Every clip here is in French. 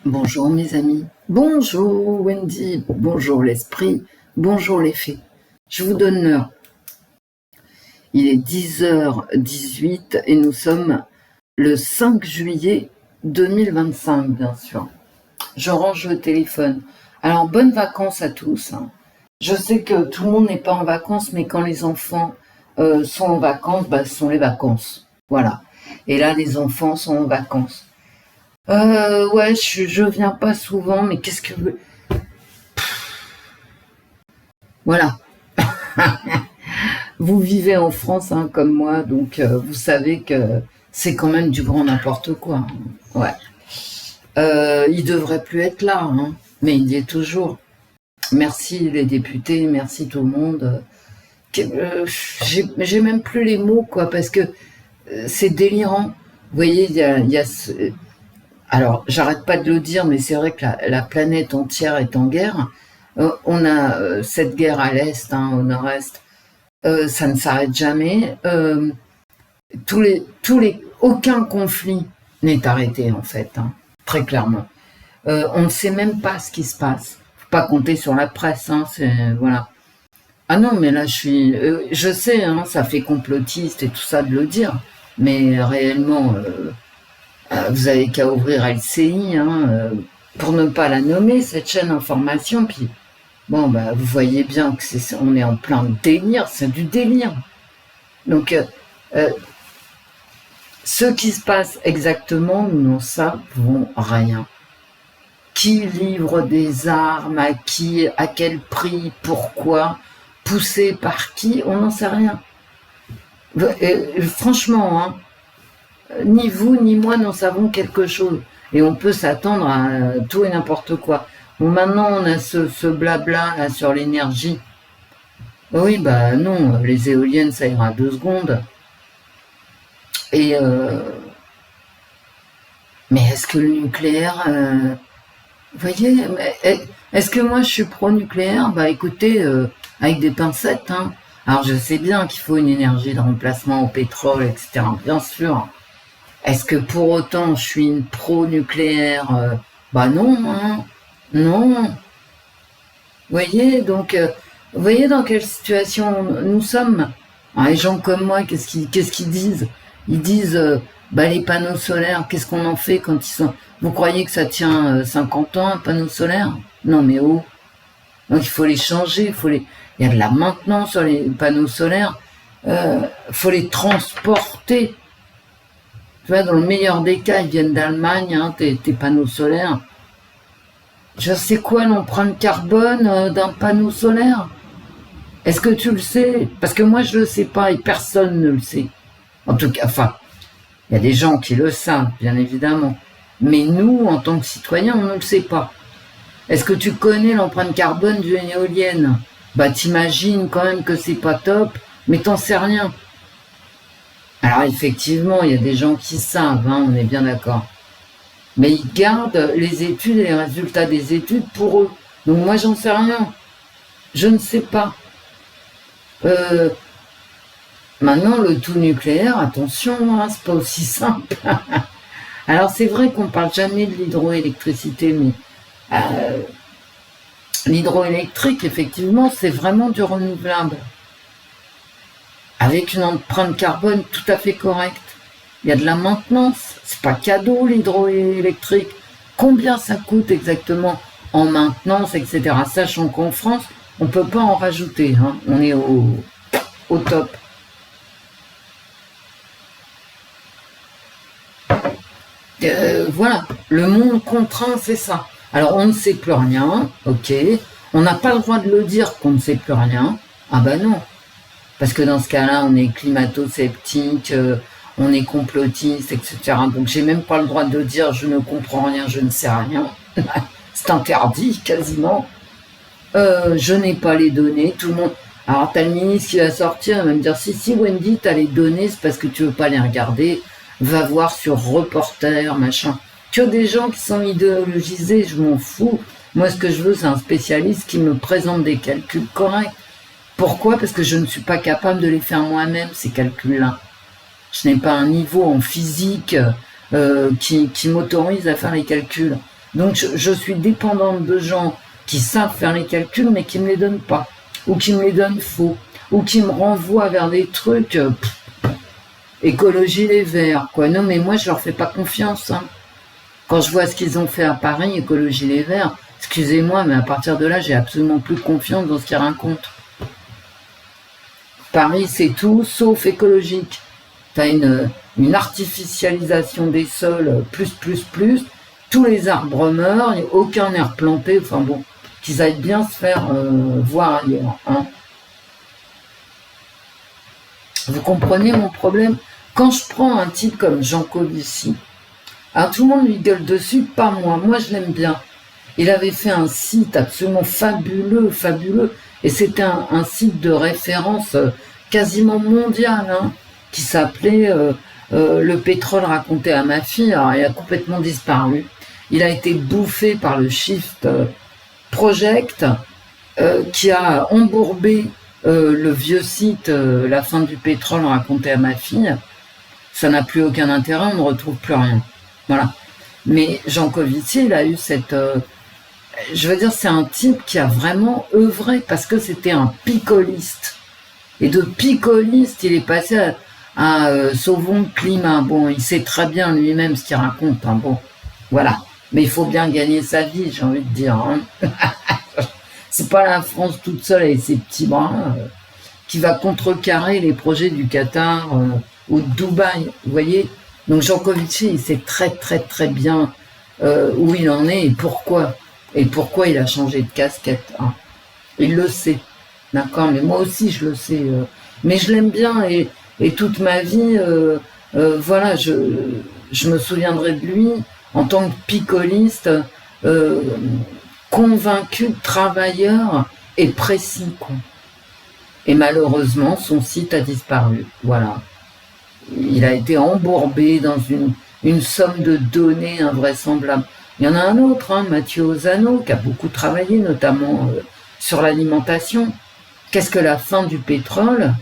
Bonjour mes amis, bonjour Wendy, bonjour l'esprit, bonjour les fées. Je vous donne l'heure. Il est 10h18 et nous sommes le 5 juillet 2025 bien sûr. Je range le téléphone. Alors bonnes vacances à tous. Je sais que tout le monde n'est pas en vacances, mais quand les enfants sont en vacances, ce sont les vacances. Voilà. Et là les enfants sont en vacances. Ouais, je viens pas souvent, mais qu'est-ce que... Voilà. Vous vivez en France, comme moi, donc vous savez que c'est quand même du grand n'importe quoi. Ouais. Il devrait plus être là, mais il y est toujours. Merci les députés, merci tout le monde. J'ai même plus les mots, quoi, parce que c'est délirant. Vous voyez, il y a alors, j'arrête pas de le dire, mais c'est vrai que la planète entière est en guerre. On a cette guerre à l'Est, au Nord-Est. Ça ne s'arrête jamais. Aucun conflit n'est arrêté, en fait, très clairement. On ne sait même pas ce qui se passe. Faut pas compter sur la presse, voilà. Ah non, mais là, je sais, ça fait complotiste et tout ça de le dire, mais réellement... vous avez qu'à ouvrir LCI, pour ne pas la nommer, cette chaîne d'information. Puis, bon, vous voyez bien que on est en plein délire, c'est du délire. Donc, ce qui se passe exactement, nous n'en savons rien. Qui livre des armes, à qui, à quel prix, pourquoi, poussé par qui, on n'en sait rien. Franchement, ni vous ni moi n'en savons quelque chose. Et on peut s'attendre à tout et n'importe quoi. Bon, maintenant, on a ce blabla là, sur l'énergie. Oui, non, les éoliennes, ça ira 2 secondes. Et mais est-ce que le nucléaire... vous voyez, est-ce que moi je suis pro-nucléaire? Écoutez, avec des pincettes, Alors je sais bien qu'il faut une énergie de remplacement au pétrole, etc. Bien sûr. Est-ce que pour autant je suis une pro-nucléaire? Non, non. Vous voyez, donc, vous voyez dans quelle situation nous sommes? Les gens comme moi, qu'est-ce qu'ils disent? Ils disent, les panneaux solaires, qu'est-ce qu'on en fait quand ils sont... Vous croyez que ça tient 50 ans, un panneau solaire? Non, mais oh. Donc il faut les changer, il y a de la maintenance sur les panneaux solaires, faut les transporter. Tu vois, dans le meilleur des cas, ils viennent d'Allemagne, tes panneaux solaires. Je sais quoi l'empreinte carbone d'un panneau solaire? Est-ce que tu le sais? Parce que moi, je le sais pas et personne ne le sait. En tout cas, il y a des gens qui le savent, bien évidemment. Mais nous, en tant que citoyens, on ne le sait pas. Est-ce que tu connais l'empreinte carbone d'une éolienne? T'imagines quand même que c'est pas top, mais t'en sais rien. Alors effectivement, il y a des gens qui savent, on est bien d'accord. Mais ils gardent les études et les résultats des études pour eux. Donc moi, j'en sais rien. Je ne sais pas. Maintenant, le tout nucléaire, attention, c'est pas aussi simple. Alors c'est vrai qu'on parle jamais de l'hydroélectricité, mais l'hydroélectrique, effectivement, c'est vraiment du renouvelable. Avec une empreinte carbone tout à fait correcte. Il y a de la maintenance, c'est pas cadeau l'hydroélectrique. Combien ça coûte exactement en maintenance, etc. Sachant qu'en France, on peut pas en rajouter, on est au top. Voilà, le monde contraint, c'est ça. Alors on ne sait plus rien, ok. On n'a pas le droit de le dire qu'on ne sait plus rien. Non. Parce que dans ce cas-là, on est climato-sceptique, on est complotiste, etc. Donc j'ai même pas le droit de dire je ne comprends rien, je ne sais rien. C'est interdit quasiment. Je n'ai pas les données, tout le monde... Alors t'as le ministre qui va sortir, il va me dire si Wendy, t'as les données, c'est parce que tu veux pas les regarder, va voir sur Reporter, machin. Tu as des gens qui sont idéologisés, je m'en fous. Moi ce que je veux, c'est un spécialiste qui me présente des calculs corrects. Pourquoi? Parce que je ne suis pas capable de les faire moi-même, ces calculs-là. Je n'ai pas un niveau en physique qui m'autorise à faire les calculs. Donc je suis dépendante de gens qui savent faire les calculs, mais qui me les donnent pas, ou qui me les donnent faux, ou qui me renvoient vers des trucs, écologie les Verts, quoi. Non, mais moi, je leur fais pas confiance, hein. Quand je vois ce qu'ils ont fait à Paris, écologie les Verts, excusez-moi, mais à partir de là, j'ai absolument plus confiance dans ce qu'ils racontent. Paris, c'est tout, sauf écologique. T'as une artificialisation des sols, plus. Tous les arbres meurent, aucun n'est replanté, enfin bon, qu'ils aillent bien se faire voir ailleurs, hein. Vous comprenez mon problème? Quand je prends un type comme Jancovici, alors tout le monde lui gueule dessus, pas moi. Moi, je l'aime bien. Il avait fait un site absolument fabuleux, et c'était un site de référence quasiment mondial, hein, qui s'appelait Le pétrole raconté à ma fille. Alors, il a complètement disparu. Il a été bouffé par le Shift Project, qui a embourbé le vieux site La fin du pétrole raconté à ma fille. Ça n'a plus aucun intérêt, on ne retrouve plus rien. Voilà. Mais Jancovici, il a eu cette... je veux dire, c'est un type qui a vraiment œuvré, parce que c'était un picoliste. Et de picoliste, il est passé à sauvons le climat. Bon, il sait très bien lui-même ce qu'il raconte, hein, bon, voilà. Mais il faut bien gagner sa vie, j'ai envie de dire, hein. C'est pas la France toute seule avec ses petits bras qui va contrecarrer les projets du Qatar ou de Dubaï, vous voyez. Donc Jancovici, il sait très bien où il en est et pourquoi il a changé de casquette, hein. Il le sait, d'accord, mais moi aussi je le sais, mais je l'aime bien et toute ma vie, voilà, je me souviendrai de lui en tant que picoliste, convaincu, travailleur et précis, quoi. Et malheureusement, son site a disparu, voilà. Il a été embourbé dans une somme de données invraisemblables. Il y en a un autre, hein, Mathieu Ozano, qui a beaucoup travaillé, notamment sur l'alimentation. Qu'est-ce que la fin du pétrole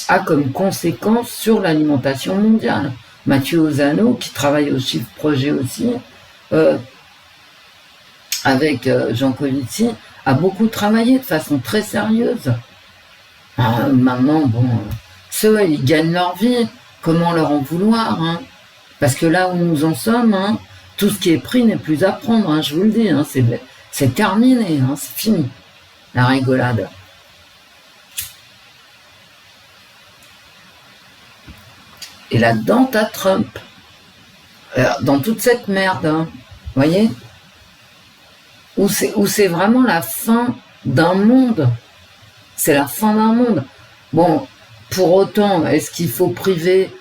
a comme conséquence sur l'alimentation mondiale? Mathieu Ozano, qui travaille au Shift Projet aussi, avec Jancovici, a beaucoup travaillé de façon très sérieuse. Maintenant, bon, ceux, ils gagnent leur vie. Comment leur en vouloir, hein? Parce que là où nous en sommes, hein, tout ce qui est pris n'est plus à prendre, hein, je vous le dis, hein, c'est terminé, hein, c'est fini, la rigolade. Et là-dedans, t'as Trump. Dans toute cette merde, hein, voyez, où c'est vraiment la fin d'un monde. C'est la fin d'un monde. Bon, pour autant, est-ce qu'il faut priver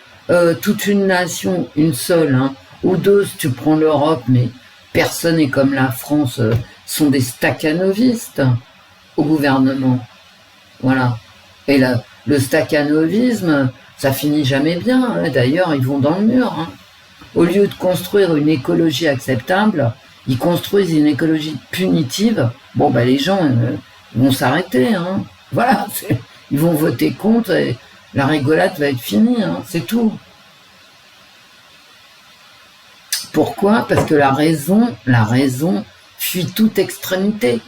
toute une nation, une seule, hein, ou deux, si tu prends l'Europe, mais personne n'est comme la France, sont des stakhanovistes au gouvernement. Voilà. Et le stakhanovisme, ça finit jamais bien, hein. D'ailleurs, ils vont dans le mur, hein. Au lieu de construire une écologie acceptable, ils construisent une écologie punitive. Bon, bah les gens vont s'arrêter, hein. Voilà, ils vont voter contre et la rigolade va être finie, hein, c'est tout. Pourquoi? Parce que la raison fuit toute extrémité.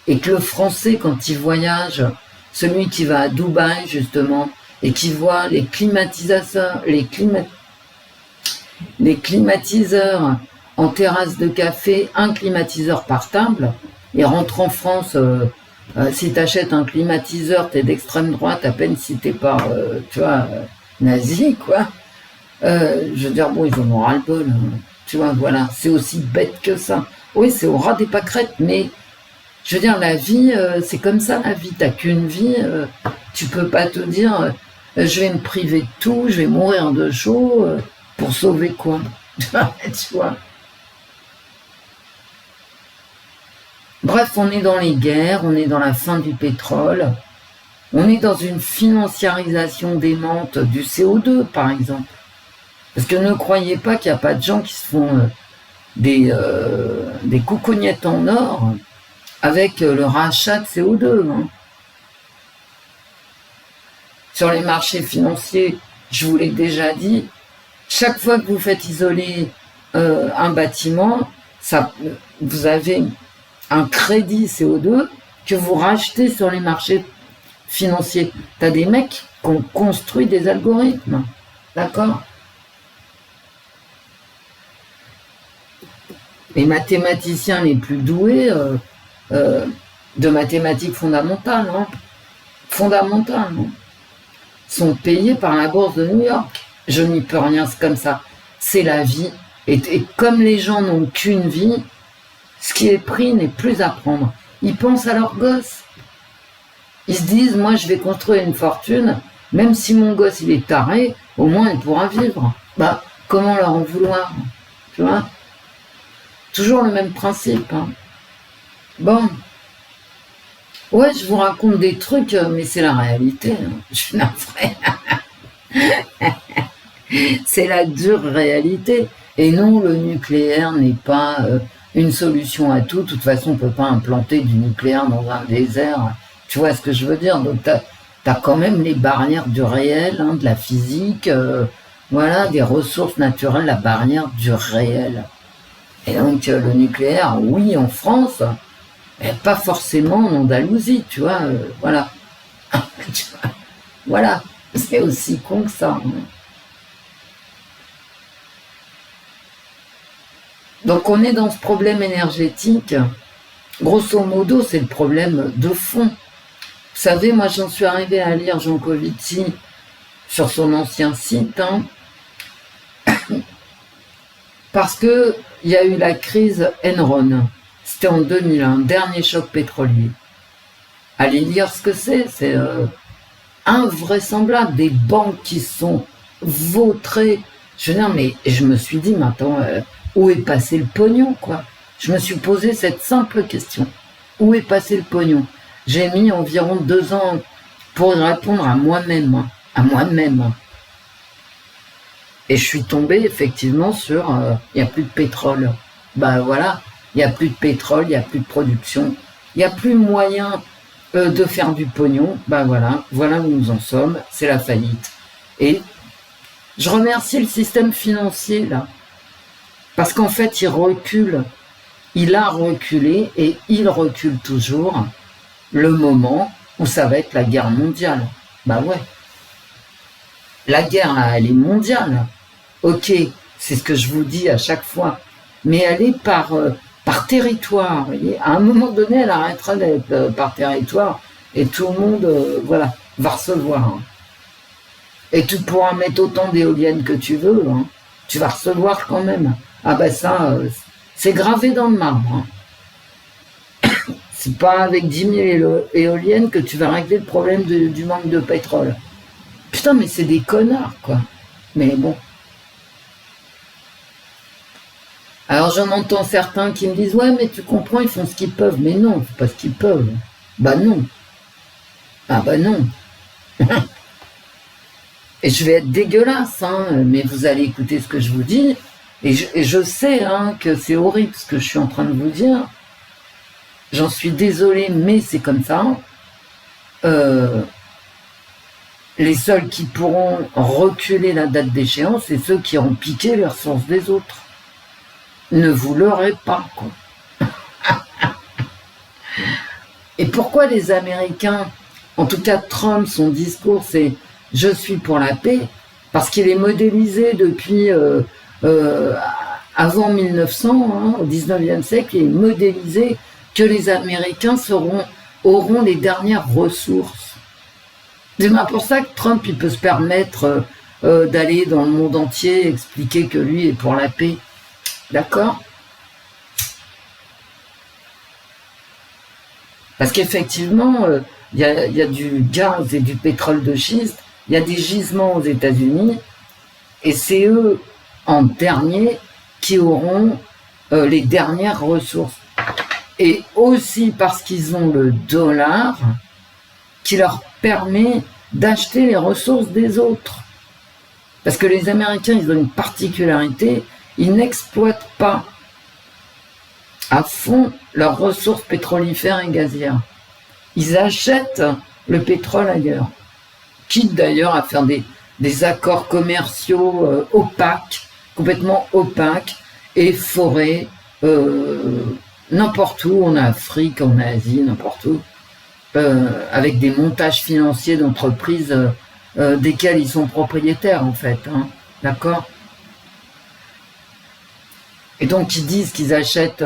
Et que le Français, quand il voyage, celui qui va à Dubaï, justement, et qui voit les climatiseurs, les climatiseurs en terrasse de café, un climatiseur par table, et rentre en France... si t'achètes un climatiseur, t'es d'extrême droite, à peine si t'es pas, tu vois, nazi, quoi. Je veux dire, bon, ils en ont ras-le-bol, hein. Tu vois, voilà, c'est aussi bête que ça. Oui, c'est au ras des pâquerettes, mais je veux dire, la vie, c'est comme ça, la vie. T'as qu'une vie, tu peux pas te dire, je vais me priver de tout, je vais mourir de chaud, pour sauver quoi? Tu vois. Bref, on est dans les guerres, on est dans la fin du pétrole, on est dans une financiarisation démente du CO2, par exemple. Parce que ne croyez pas qu'il n'y a pas de gens qui se font des coucougnettes en or avec le rachat de CO2. Hein. Sur les marchés financiers, je vous l'ai déjà dit, chaque fois que vous faites isoler un bâtiment, ça, vous avez un crédit CO2 que vous rachetez sur les marchés financiers. Tu as des mecs qui ont construit des algorithmes. D'accord? Les mathématiciens les plus doués de mathématiques fondamentales, sont payés par la bourse de New York. Je n'y peux rien, c'est comme ça. C'est la vie. Et comme les gens n'ont qu'une vie, ce qui est pris n'est plus à prendre. Ils pensent à leurs gosses. Ils se disent, moi je vais construire une fortune, même si mon gosse il est taré, au moins il pourra vivre. Bah, comment leur en vouloir? Tu vois? Toujours le même principe. Hein. Bon. Ouais, je vous raconte des trucs, mais c'est la réalité. Hein. Je suis navrée. C'est la dure réalité. Et non, le nucléaire n'est pas une solution à tout. De toute façon, on ne peut pas implanter du nucléaire dans un désert. Tu vois ce que je veux dire? Donc, tu as quand même les barrières du réel, hein, de la physique, voilà, des ressources naturelles, la barrière du réel. Et donc, le nucléaire, oui, en France, mais pas forcément en Andalousie, tu vois, voilà. Tu vois, voilà, c'est aussi con que ça. Hein. Donc, on est dans ce problème énergétique. Grosso modo, c'est le problème de fond. Vous savez, moi, j'en suis arrivée à lire Jancovici sur son ancien site, hein, parce que il y a eu la crise Enron. C'était en 2001, dernier choc pétrolier. Allez lire ce que c'est invraisemblable. Des banques qui sont vautrées. Je veux dire, mais je me suis dit, maintenant, où est passé le pognon, quoi? Je me suis posé cette simple question. Où est passé le pognon? J'ai mis environ 2 ans pour répondre à moi-même. Et je suis tombé effectivement sur il n'y a plus de pétrole. Ben voilà, il n'y a plus de pétrole, il n'y a plus de production, il n'y a plus moyen de faire du pognon. Ben voilà où nous en sommes, c'est la faillite. Et je remercie le système financier là, parce qu'en fait il a reculé et il recule toujours le moment où ça va être la guerre mondiale. Ben ouais. La guerre là, elle est mondiale. Ok, c'est ce que je vous dis à chaque fois, mais elle est par territoire. Vous voyez, à un moment donné, elle arrêtera d'être par territoire et tout le monde va recevoir. Hein. Et tu pourras mettre autant d'éoliennes que tu veux, hein. Tu vas recevoir quand même. Ah ben ça, c'est gravé dans le marbre. Hein. C'est pas avec 10 000 éoliennes que tu vas régler le problème du manque de pétrole. Putain, mais c'est des connards, quoi. Mais bon. Alors j'en entends certains qui me disent « Ouais, mais tu comprends, ils font ce qu'ils peuvent. » Mais non, c'est pas ce qu'ils peuvent. Bah non. Ah bah non. Et je vais être dégueulasse, hein, mais vous allez écouter ce que je vous dis. Et je sais hein, que c'est horrible ce que je suis en train de vous dire. J'en suis désolée, mais c'est comme ça. Les seuls qui pourront reculer la date d'échéance, c'est ceux qui ont piqué les ressources des autres. Ne vous leurrez pas, quoi. Et pourquoi les Américains, en tout cas Trump, son discours, c'est « je suis pour la paix », parce qu'il est modélisé depuis avant 1900, hein, au 19e siècle, il est modélisé que les Américains auront les dernières ressources. C'est bien pour ça que Trump, il peut se permettre d'aller dans le monde entier expliquer que lui est pour la paix. D'accord? Parce qu'effectivement, il y a du gaz et du pétrole de schiste, il y a des gisements aux États-Unis, et c'est eux, en dernier, qui auront les dernières ressources. Et aussi parce qu'ils ont le dollar qui leur permet d'acheter les ressources des autres. Parce que les Américains, ils ont une particularité, ils n'exploitent pas à fond leurs ressources pétrolifères et gazières. Ils achètent le pétrole ailleurs. Quitte d'ailleurs à faire des accords commerciaux opaques, complètement opaques, et forer n'importe où, en Afrique, en Asie, n'importe où, avec des montages financiers d'entreprises desquelles ils sont propriétaires, en fait. Hein, d'accord? Et donc, ils disent qu'ils achètent...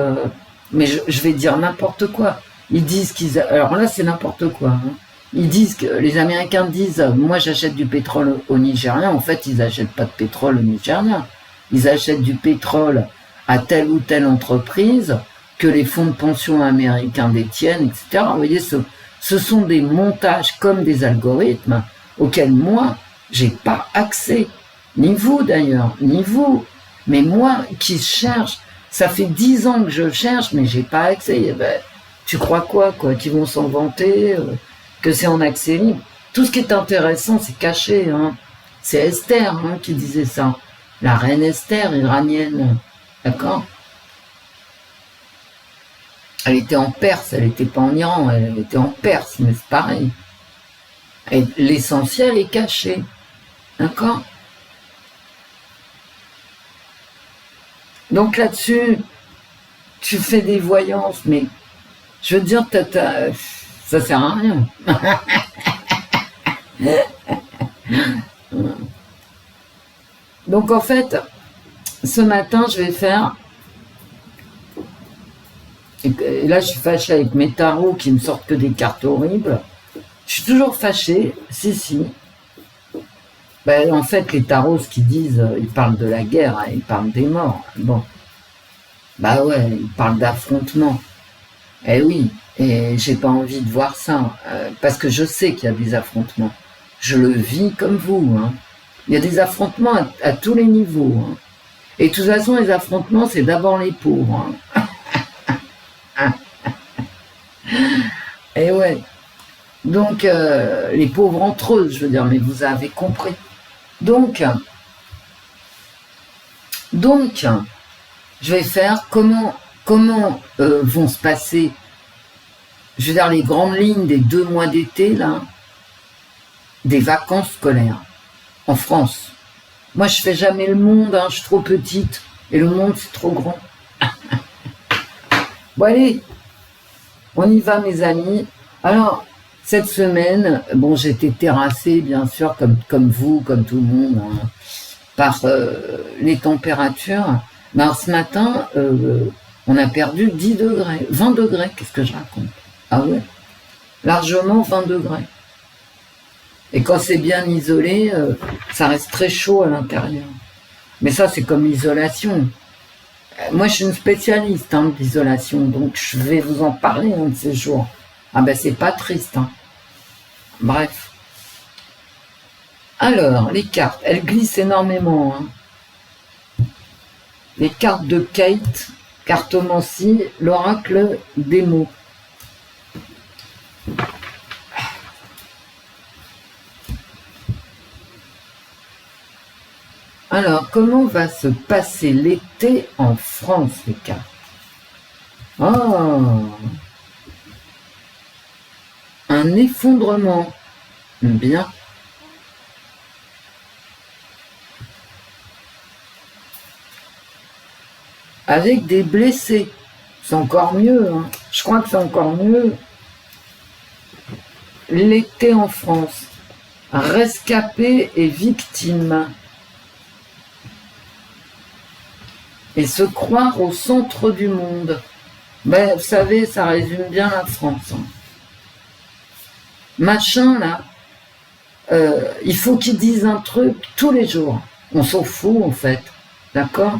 mais je vais dire n'importe quoi. Ils disent qu'ils... Alors là, c'est n'importe quoi. Hein. Ils disent que... Les Américains disent, moi, j'achète du pétrole au Nigeria. En fait, ils n'achètent pas de pétrole au Nigeria. Ils achètent du pétrole à telle ou telle entreprise que les fonds de pension américains détiennent, etc. Vous voyez, ce sont des montages comme des algorithmes auxquels moi, j'ai pas accès. Ni vous d'ailleurs, ni vous. Mais moi qui cherche, ça fait 10 ans que je cherche, mais j'ai pas accès. Eh ben, tu crois quoi qu'ils vont s'en vanter, que c'est en accès libre. Tout ce qui est intéressant, c'est caché. Hein. C'est Esther qui disait ça. La reine Esther, iranienne. D'accord? Elle était en Perse, elle n'était pas en Iran, elle était en Perse, mais c'est pareil. Et l'essentiel est caché. D'accord? Donc là-dessus, tu fais des voyances, mais je veux dire, ça sert à rien. Donc en fait, ce matin, je vais faire... Et là, je suis fâchée avec mes tarots qui me sortent que des cartes horribles. Je suis toujours fâchée, si. Ben, en fait, les tarots, ce qu'ils disent, ils parlent de la guerre, hein, ils parlent des morts. Bon. Bah ouais, ils parlent d'affrontements. Eh oui, et j'ai pas envie de voir ça, parce que je sais qu'il y a des affrontements. Je le vis comme vous. Hein. Il y a des affrontements à tous les niveaux. Hein. Et de toute façon, les affrontements, c'est d'abord les pauvres. Hein. Et ouais. Donc, les pauvres entre eux, je veux dire, mais vous avez compris. Donc, je vais faire comment vont se passer, je veux dire, les grandes lignes des 2 mois d'été, là, des vacances scolaires en France. Moi, je fais jamais le monde, hein, je suis trop petite, et le monde, c'est trop grand. Bon, allez, on y va, mes amis. Alors, cette semaine, bon, j'étais terrassée, bien sûr, comme vous, comme tout le monde, hein, par les températures. Mais alors, ce matin, on a perdu 10 degrés, 20 degrés, qu'est-ce que je raconte? Ah ouais, largement 20 degrés. Et quand c'est bien isolé, ça reste très chaud à l'intérieur. Mais ça, c'est comme l'isolation. Moi, je suis une spécialiste d'isolation, donc je vais vous en parler un de ces jours. Ah ben, c'est pas triste. Hein. Bref. Alors, les cartes, elles glissent énormément. Hein. Les cartes de Kate, cartomancie, l'oracle des mots. Alors, comment va se passer l'été en France, les cartes? Oh, un effondrement. Bien. Avec des blessés. C'est encore mieux. Hein. Je crois que c'est encore mieux. L'été en France. Rescapés et victimes. Et se croire au centre du monde. Ben, vous savez, ça résume bien la France. Hein. Machin, là, il faut qu'ils disent un truc tous les jours. On s'en fout, en fait. D'accord?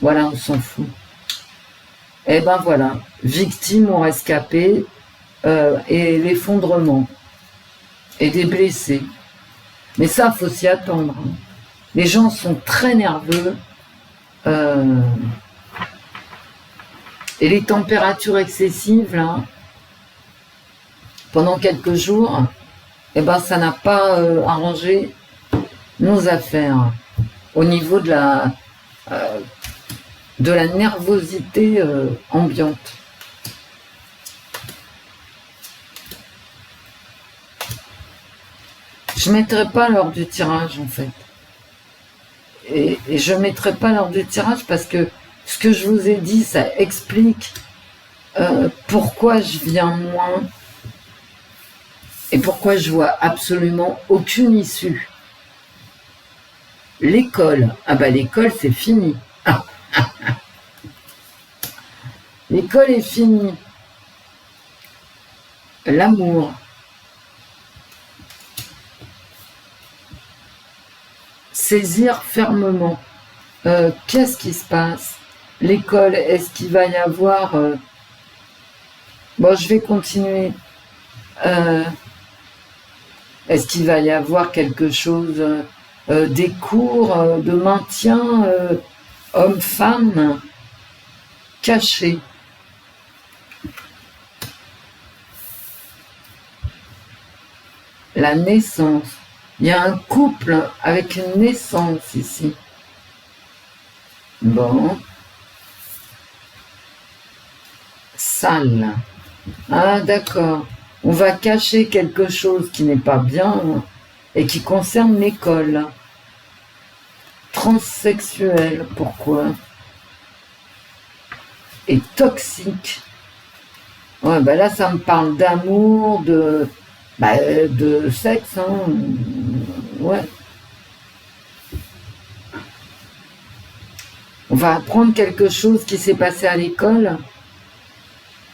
Voilà, on s'en fout. Eh ben voilà, victimes ou rescapés, et l'effondrement. Et des blessés. Mais ça, faut s'y attendre. Hein. Les gens sont très nerveux. Et les températures excessives, là, pendant quelques jours, eh ben, ça n'a pas arrangé nos affaires au niveau de la nervosité ambiante. Je ne mettrai pas l'heure du tirage, en fait. Et je ne mettrai pas l'heure du tirage parce que ce que je vous ai dit, ça explique pourquoi je viens moins et pourquoi je vois absolument aucune issue. L'école, ah bah l'école c'est fini. L'école est finie. L'amour. Saisir fermement. Qu'est-ce qui se passe? L'école, est-ce qu'il va y avoir... Bon, je vais continuer. Est-ce qu'il va y avoir quelque chose, des cours de maintien homme-femme cachés? La naissance. Il y a un couple avec une naissance ici. Bon. Salle. Ah, d'accord. On va cacher quelque chose qui n'est pas bien et qui concerne l'école. Transsexuel, pourquoi? Et toxique. Ouais, bah là, ça me parle d'amour, de sexe, hein. Ouais. On va apprendre quelque chose qui s'est passé à l'école.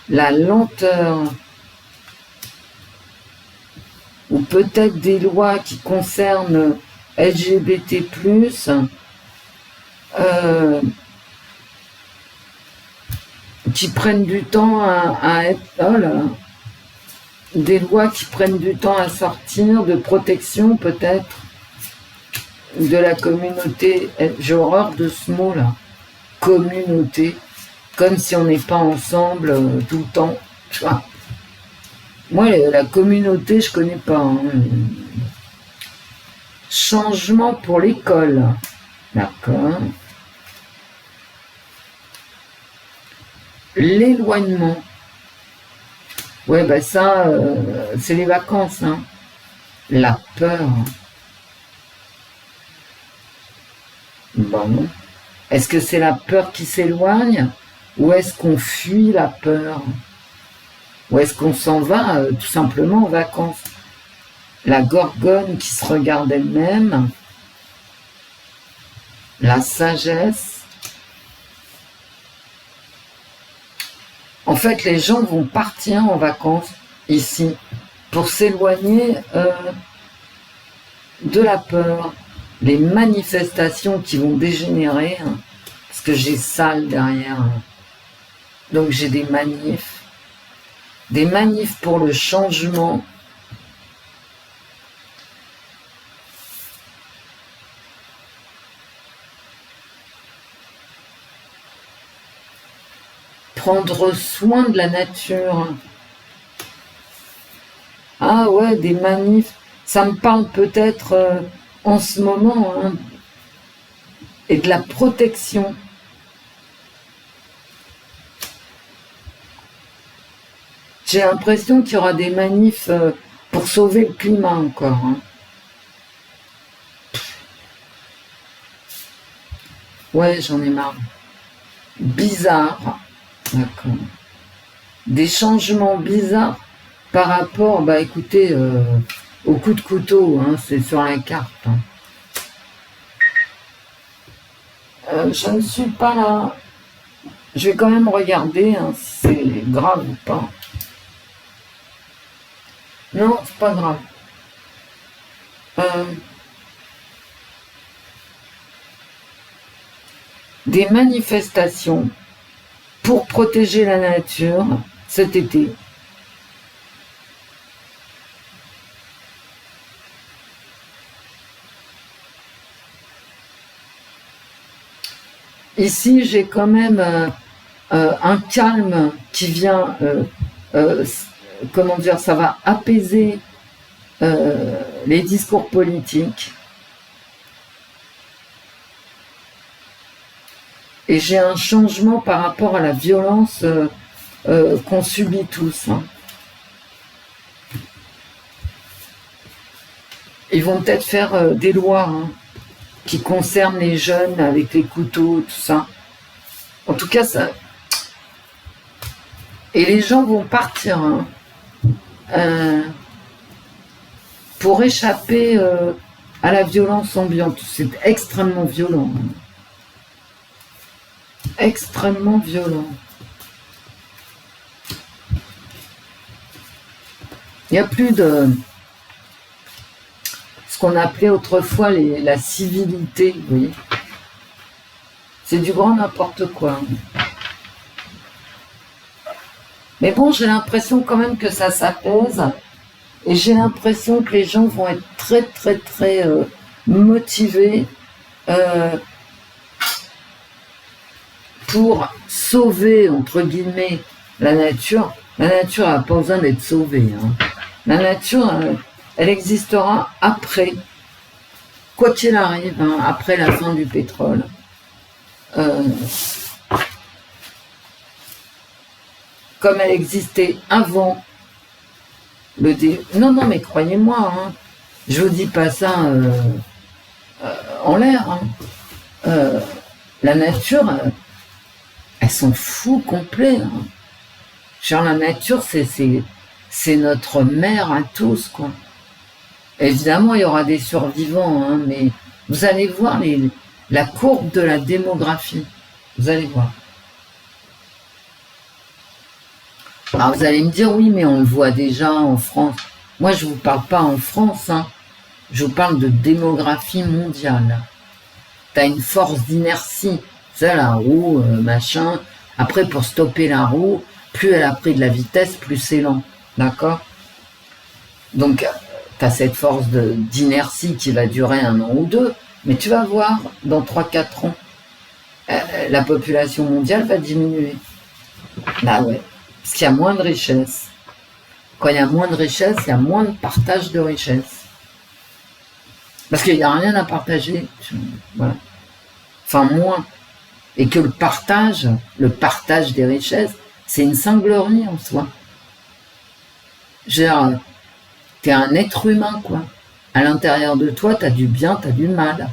La lenteur. Ou peut-être des lois qui concernent LGBT+, qui prennent du temps à être... Oh là là. Des lois qui prennent du temps à sortir, de protection peut-être, de la communauté. J'ai horreur de ce mot-là. Communauté. Comme si on n'est pas ensemble tout le temps. Tu vois. Moi, la communauté, je connais pas. Hein. Changement pour l'école. D'accord. L'éloignement. Ouais, bah ça, c'est les vacances. Hein. La peur. Bon. Est-ce que c'est la peur qui s'éloigne ou est-ce qu'on fuit la peur? Ou est-ce qu'on s'en va tout simplement en vacances? La gorgone qui se regarde elle-même. La sagesse. En fait, les gens vont partir en vacances ici pour s'éloigner de la peur. Les manifestations qui vont dégénérer, hein, parce que j'ai salle derrière. Hein. Donc j'ai des manifs. Des manifs pour le changement. Prendre soin de la nature. Ah ouais, des manifs. Ça me parle peut-être en ce moment. Hein, et de la protection. J'ai l'impression qu'il y aura des manifs pour sauver le climat encore. Hein. Ouais, j'en ai marre. Bizarre. D'accord. Des changements bizarres par rapport, bah écoutez, au coup de couteau, hein, c'est sur la carte. Hein. Je ne suis pas là. Je vais quand même regarder hein, si c'est grave ou pas. Non, c'est pas grave. Des manifestations pour protéger la nature cet été. Ici, j'ai quand même un calme qui vient, comment dire, ça va apaiser les discours politiques. Et j'ai un changement par rapport à la violence qu'on subit tous. Hein. Ils vont peut-être faire des lois hein, qui concernent les jeunes avec les couteaux, tout ça. En tout cas, ça... Et les gens vont partir hein, pour échapper à la violence ambiante. C'est extrêmement violent. Hein. Extrêmement violent. Il n'y a plus de... ce qu'on appelait autrefois la civilité, vous voyez. C'est du grand n'importe quoi. Mais bon, j'ai l'impression quand même que ça s'apaise. Et j'ai l'impression que les gens vont être très, très, très motivés pour sauver, entre guillemets, la nature. La nature n'a pas besoin d'être sauvée. Hein. La nature, elle existera après, quoi qu'il arrive, hein, après la fin du pétrole. Comme elle existait avant le Non, non, mais croyez-moi, hein, je vous dis pas ça en l'air. Hein. La nature, elle s'en fout complet. Hein. Genre la nature, c'est notre mère à tous, quoi. Évidemment, il y aura des survivants, hein, mais vous allez voir la courbe de la démographie. Vous allez voir. Alors vous allez me dire, oui, mais on le voit déjà en France. Moi, je ne vous parle pas en France, hein. Je vous parle de démographie mondiale. Tu as une force d'inertie. C'est la roue, machin. Après, pour stopper la roue, plus elle a pris de la vitesse, plus c'est lent. D'accord? Donc, tu as cette force d'inertie qui va durer 1 an ou 2, mais tu vas voir, dans 3-4 ans, la population mondiale va diminuer. Bah ouais, parce qu'il y a moins de richesse. Quand il y a moins de richesse, il y a moins de partage de richesse. Parce qu'il n'y a rien à partager. Voilà. Enfin, moins. Et que le partage des richesses, c'est une cinglerie en soi. Genre, t'es un être humain, quoi. À l'intérieur de toi, t'as du bien, t'as du mal.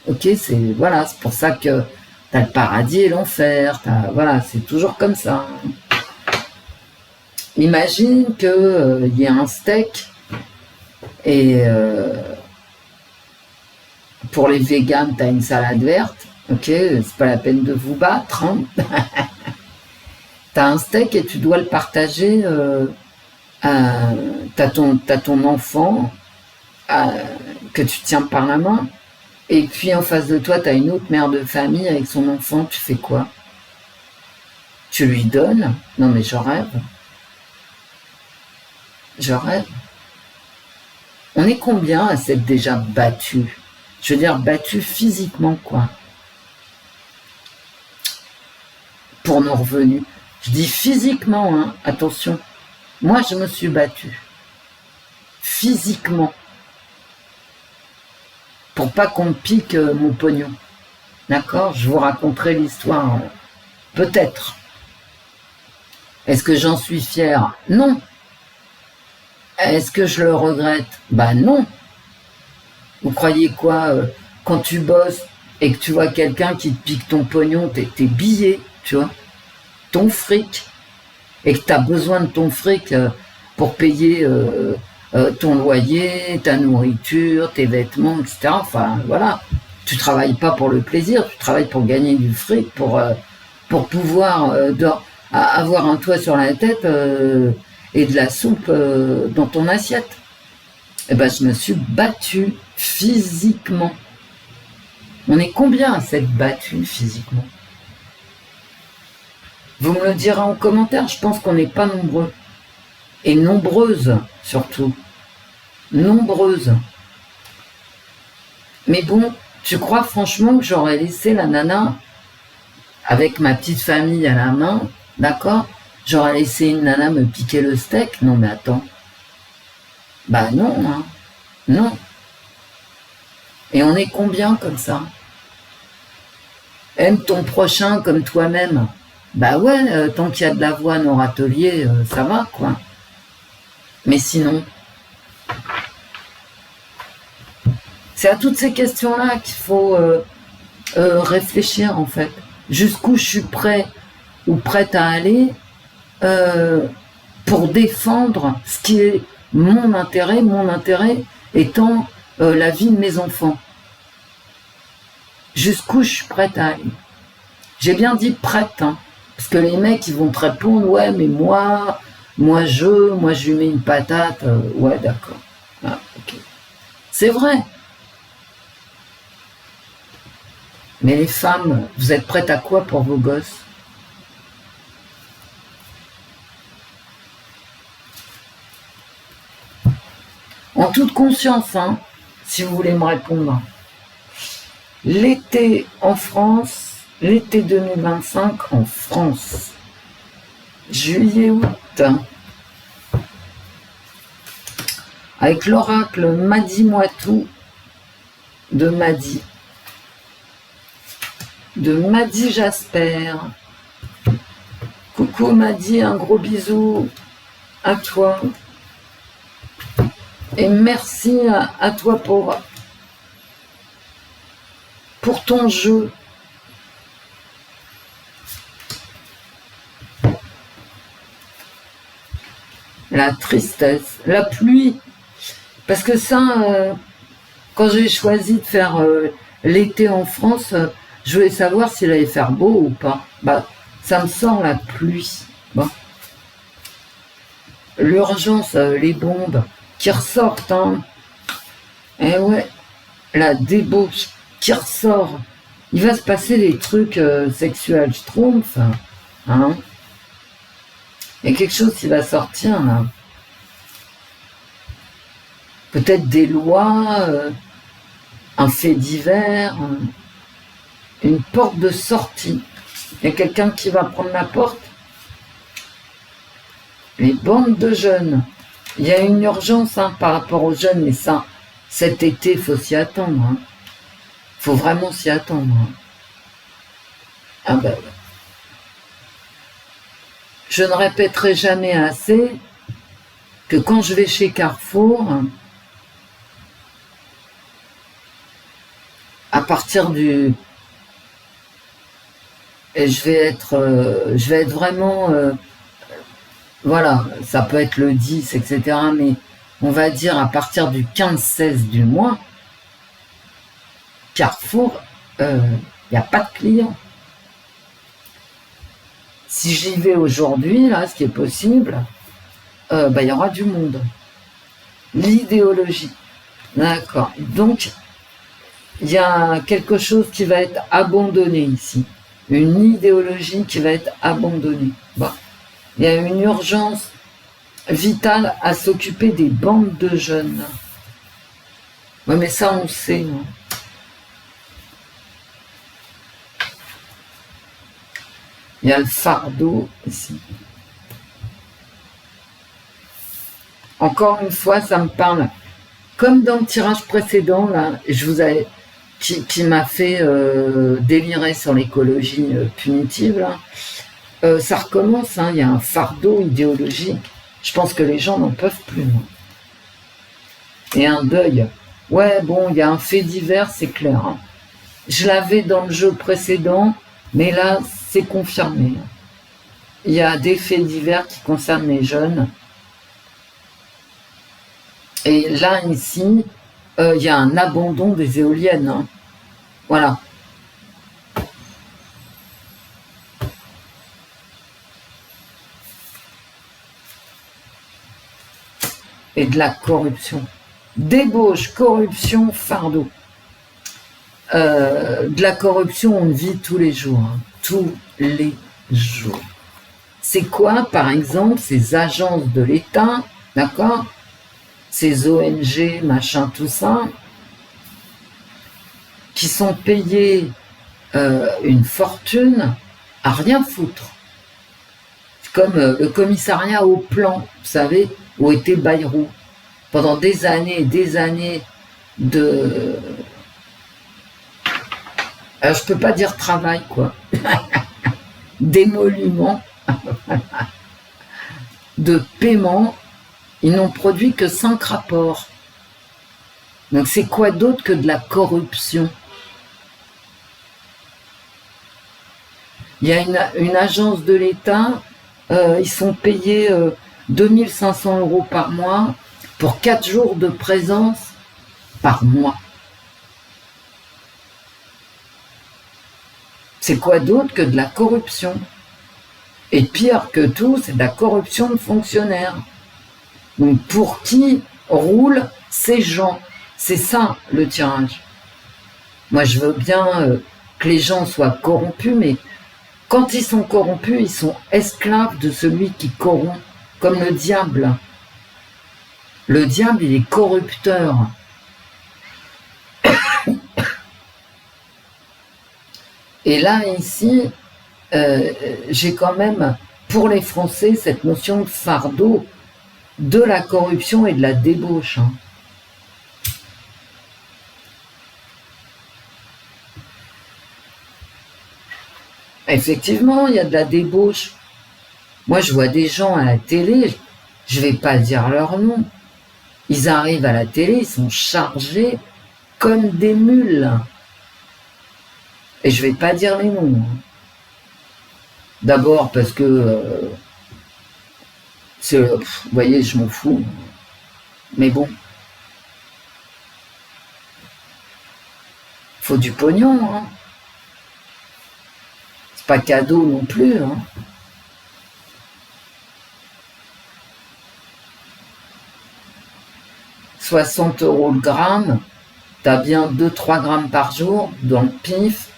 Ok, c'est pour ça que t'as le paradis et l'enfer. Voilà, c'est toujours comme ça. Imagine que y ait un steak et pour les véganes, t'as une salade verte. Ok, c'est pas la peine de vous battre. Hein. T'as un steak et tu dois le partager. T'as ton enfant que tu tiens par la main, et puis en face de toi, t'as une autre mère de famille avec son enfant. Tu fais quoi? Tu lui donnes? Non mais je rêve. Je rêve. On est combien à s'être déjà battu? Je veux dire, battu physiquement, quoi. Pour nos revenus. Je dis physiquement, hein, attention. Moi, je me suis battu. Physiquement. Pour pas qu'on me pique mon pognon. D'accord? Je vous raconterai l'histoire. Peut-être. Est-ce que j'en suis fier? Non. Est-ce que je le regrette? Bah non. Vous croyez quoi? Quand tu bosses et que tu vois quelqu'un qui te pique ton pognon, tes billets, tu vois, ton fric, et que tu as besoin de ton fric pour payer ton loyer, ta nourriture, tes vêtements, etc. Enfin, voilà. Tu travailles pas pour le plaisir, tu travailles pour gagner du fric, pour pouvoir avoir un toit sur la tête et de la soupe dans ton assiette. Eh ben, je me suis battue physiquement. On est combien à s'être battu physiquement? Vous me le direz en commentaire, je pense qu'on n'est pas nombreux. Et nombreuses, surtout. Nombreuses. Mais bon, tu crois franchement que j'aurais laissé la nana avec ma petite famille à la main, d'accord? J'aurais laissé une nana me piquer le steak? Non mais attends. Bah non, hein. Non. Et on est combien comme ça? Aime ton prochain comme toi-même. Bah ouais, tant qu'il y a de l'avoine au râtelier, ça va, quoi. Mais sinon, c'est à toutes ces questions-là qu'il faut réfléchir, en fait. jusqu'où je suis prêt ou prête à aller pour défendre ce qui est mon intérêt étant la vie de mes enfants. Jusqu'où je suis prête à aller. J'ai bien dit prête, hein, parce que les mecs ils vont te répondre ouais mais moi je lui mets une patate, ouais d'accord. Ah, okay. C'est vrai. Mais les femmes, vous êtes prêtes à quoi pour vos gosses? En toute conscience, hein, si vous voulez me répondre. L'été en France, l'été 2025 en France. Juillet-août. Avec l'oracle Madi Moitou de Madi. De Madi Jasper. Coucou Madi, un gros bisou à toi. Et merci à toi pour ton jeu. La tristesse, la pluie. Parce que ça, quand j'ai choisi de faire l'été en France, je voulais savoir s'il allait faire beau ou pas. Bah, ça me sort la pluie. Bon. L'urgence, les bombes qui ressortent, hein. Et ouais, la débauche qui ressort. Il va se passer des trucs sexuels, je trouve. Enfin, hein. Il y a quelque chose qui va sortir, là. Peut-être des lois, un fait divers, une porte de sortie. Il y a quelqu'un qui va prendre la porte. Les bandes de jeunes. Il y a une urgence hein, par rapport aux jeunes, mais ça, cet été, il faut s'y attendre. Hein. Faut vraiment s'y attendre. Hein. Ah ben, je ne répéterai jamais assez que quand je vais chez Carrefour, à partir du... Et je vais être vraiment... voilà, ça peut être le 10, etc. Mais on va dire à partir du 15-16 du mois, Carrefour, il n'y a pas de clients. Si j'y vais aujourd'hui, là, ce qui est possible, y aura du monde. L'idéologie. D'accord. Donc, il y a quelque chose qui va être abandonné ici. Une idéologie qui va être abandonnée. Bon. Il y a une urgence vitale à s'occuper des bandes de jeunes. Oui, mais ça, on sait. Hein. Il y a le fardeau ici. Encore une fois, ça me parle. Comme dans le tirage précédent, là, je vous avais, qui m'a fait délirer sur l'écologie punitive, là. Ça recommence, hein, il y a un fardeau idéologique. Je pense que les gens n'en peuvent plus. Hein. Et un deuil. Ouais, bon, il y a un fait divers, c'est clair. Hein. Je l'avais dans le jeu précédent, mais là, c'est confirmé. Il y a des faits divers qui concernent les jeunes. Et là, ici, il y a un abandon des éoliennes. Hein. Voilà. Et de la corruption. Débauche, corruption, fardeau. De la corruption, on le vit tous les jours. Hein. Tous les jours. C'est quoi, par exemple, ces agences de l'État, d'accord? Ces ONG, machin, tout ça, qui sont payées une fortune à rien foutre. Comme le commissariat au plan, vous savez, où était Bayrou. Pendant des années et des années de... Alors, je peux pas dire travail, quoi. D'émolument, de paiement, ils n'ont produit que 5 rapports. Donc, c'est quoi d'autre que de la corruption? Il y a une agence de l'État, ils sont payés 2500 € par mois pour 4 jours de présence par mois. C'est quoi d'autre que de la corruption? Et pire que tout, c'est de la corruption de fonctionnaires. Donc pour qui roulent ces gens? C'est ça le tirage. Moi je veux bien que les gens soient corrompus, mais quand ils sont corrompus, ils sont esclaves de celui qui corrompt, comme le diable. Le diable, il est corrupteur. Et là, ici, j'ai quand même, pour les Français, cette notion de fardeau, de la corruption et de la débauche. Hein. Effectivement, il y a de la débauche. Moi, je vois des gens à la télé, je vais pas dire leur nom. Ils arrivent à la télé, ils sont chargés comme des mules. Et je vais pas dire les noms. D'abord parce que, vous voyez, je m'en fous. Mais bon. Faut du pognon, hein. C'est pas cadeau non plus, hein. « 60 € le gramme, t'as bien 2-3 grammes par jour dans le pif,